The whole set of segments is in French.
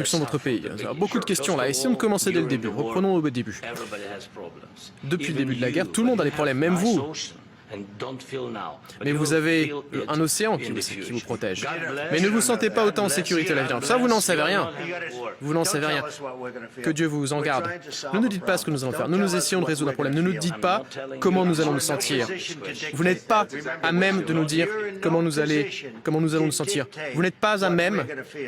de votre pays. Il y a beaucoup de questions là. Essayons de commencer dès le début. Reprenons au début. Depuis le début de la guerre, tout le monde a des problèmes, même vous. Mais vous avez un océan qui vous protège. Mais ne vous sentez pas autant en sécurité à l'avenir. Ça, vous n'en savez rien. Vous n'en savez rien. Que Dieu vous en garde. Ne nous dites pas ce que nous allons faire. Nous essayons de résoudre un problème. Ne nous dites pas comment nous allons nous sentir. Vous n'êtes pas à même de nous dire comment nous allons nous sentir. Vous n'êtes pas à même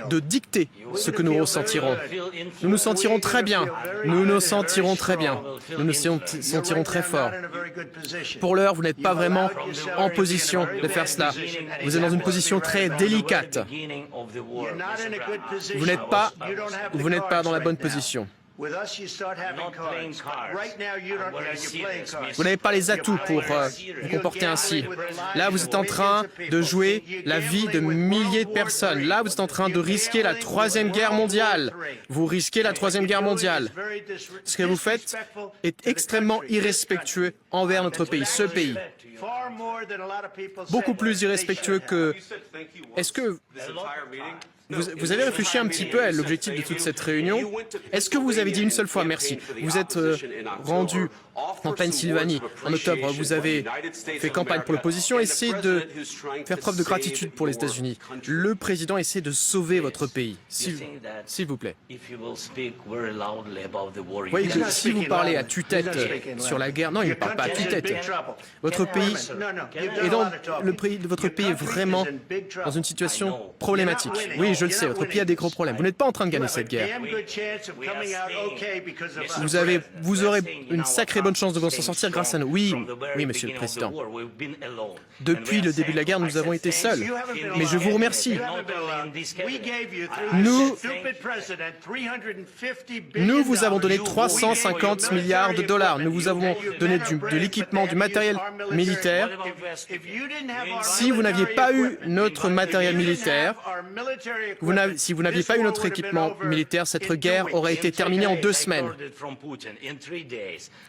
de dicter ce que nous ressentirons. Nous nous sentirons très bien. Nous nous sentirons très bien. Nous nous sentirons très fort. Pour l'heure, vous n'êtes pas vraiment en position de faire cela. Vous êtes dans une position très délicate. Vous n'êtes pas dans la bonne position. Vous n'avez pas les atouts pour vous comporter ainsi. Là, vous êtes en train de jouer la vie de milliers de personnes. Là, vous êtes en train de risquer la Troisième Guerre mondiale. Vous risquez la Troisième Guerre mondiale. Ce que vous faites est extrêmement irrespectueux envers notre pays, ce pays. Beaucoup plus irrespectueux que... Est-ce que... Vous avez réfléchi un petit peu à l'objectif de toute cette réunion? Est-ce que vous avez dit une seule fois merci? Vous êtes rendu en Pennsylvanie en octobre, vous avez fait campagne pour l'opposition, essayez de faire preuve de gratitude pour les États-Unis. Le président essaie de sauver votre pays, s'il vous plaît. Vous voyez que si vous parlez à tue-tête sur la guerre, non, il ne parle pas à tue-tête. Votre pays est vraiment dans une situation problématique. Oui, je le sais, votre pays a des gros problèmes. Vous n'êtes pas en train de gagner cette guerre. Vous aurez une sacrée bonne chance de vous en sortir grâce à nous. Oui, Monsieur le Président. Depuis le début de la guerre, nous avons été seuls. Mais je vous remercie. Nous vous avons donné 350 milliards de dollars. Nous vous avons donné de l'équipement, du matériel militaire. Si vous n'aviez pas eu notre matériel militaire, si vous n'aviez pas eu notre équipement militaire, cette guerre aurait été terminée en 2 semaines.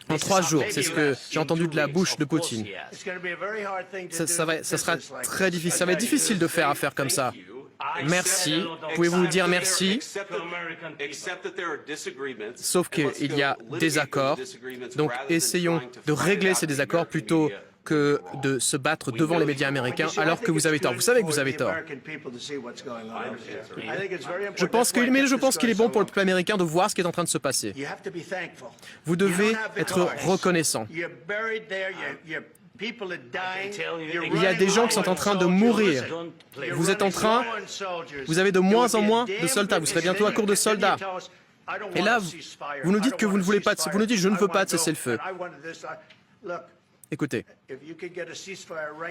En 3 jours, c'est ce que j'ai entendu de la bouche de Poutine. Ça sera très difficile. Ça va être difficile de faire affaire comme ça. Merci. Pouvez-vous dire merci? Sauf qu'il y a des accords. Donc, essayons de régler ces désaccords plutôt que de se battre devant les médias américains alors que vous avez tort. Vous savez que vous avez tort. Je pense qu'il est bon pour le peuple américain de voir ce qui est en train de se passer. Vous devez être reconnaissant. Il y a des gens qui sont en train de mourir. Vous avez de moins en moins de soldats. Vous serez bientôt à court de soldats. Et là, vous nous dites que vous ne voulez pas de... Vous nous dites, je ne veux pas de cessez-le-feu. Écoutez,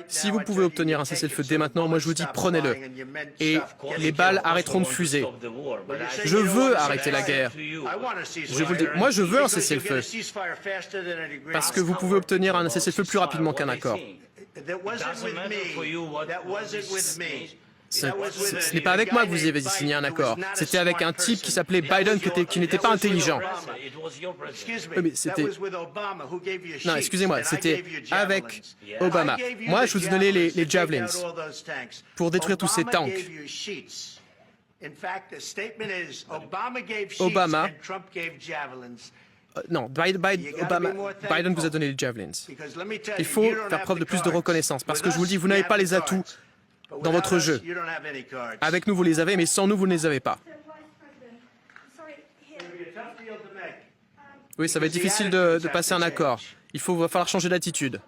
si vous pouvez obtenir un cessez-le-feu dès maintenant, moi je vous dis, prenez-le. Et les balles arrêteront de fuser. Je veux arrêter la guerre. Je vous le dis, moi je veux un cessez-le-feu. Parce que vous pouvez obtenir un cessez-le-feu plus rapidement qu'un accord. Ce n'est pas avec moi que vous avez signé un accord. C'était avec un type qui s'appelait Biden, qui n'était pas intelligent. Mais c'était... Non, excusez-moi, c'était avec Obama. Moi, je vous ai donné les Javelins pour détruire tous ces tanks. Obama... Non, Biden vous a donné les Javelins. Il faut faire preuve de plus de reconnaissance, parce que je vous le dis, vous n'avez pas les atouts dans votre jeu. Avec nous, vous les avez, mais sans nous, vous ne les avez pas. Oui, ça va être difficile de passer un accord. Va falloir changer d'attitude.